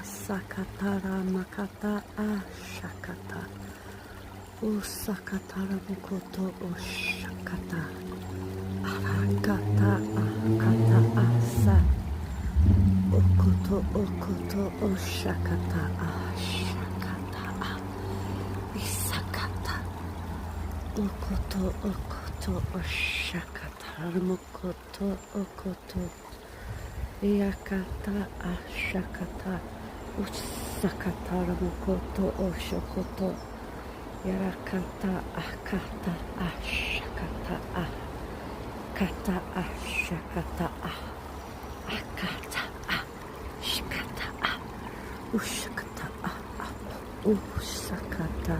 sakatara makata ashakata. Usakatara mukoto oshakata. Arakata akata asa. Okoto okoto oshakata ashakata a. Isakata. Okoto okoto oshakata. Mukoto okoto. Yakata ashakata. Usakata mukoto oshokoto. Yarakata akata ashakata a. Kata ashakata a. Akata a. Shikata a. Ushakata a. Usakata.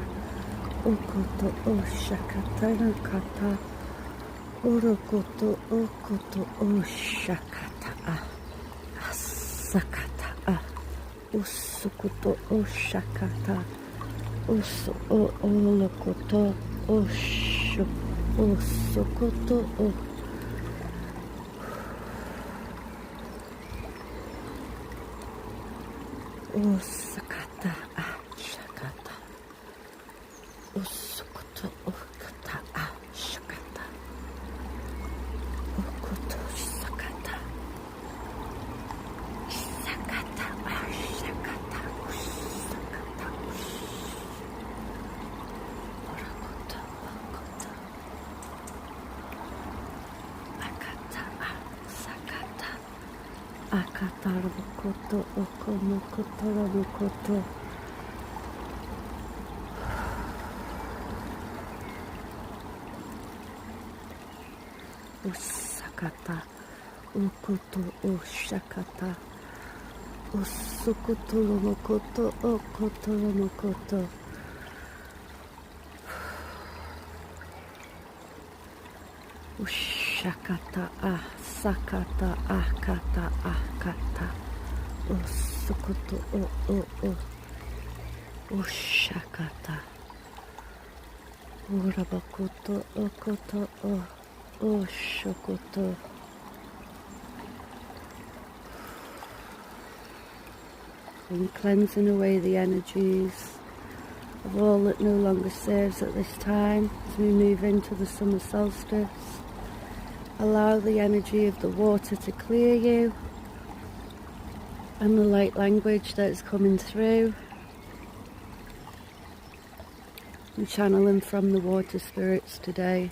Okoto oshakata nakata. Orokoto okoto oshakata a. Asakata a. Usukoto oshakata. Uso o olokoto osho. Osokoto o. Osakata a. Shakata. Usukoto okata a. Shakata. Okoto sakata. Sakata a. Shakata. Usakata. Orakoto okoto. Akata a. Sakata. Akata rokoto okomokoto rokoto. Usakata, okoto, oshakata, usukoto, mokoto, okoto, mokoto. Ushakata, sakata, akata, akata, usukoto, ushakata, urabakoto, okoto, Oshokoto. And cleansing away the energies of all that no longer serves at this time as we move into the summer solstice. Allow the energy of the water to clear you and the light language that is coming through. I'm channeling from the water spirits today.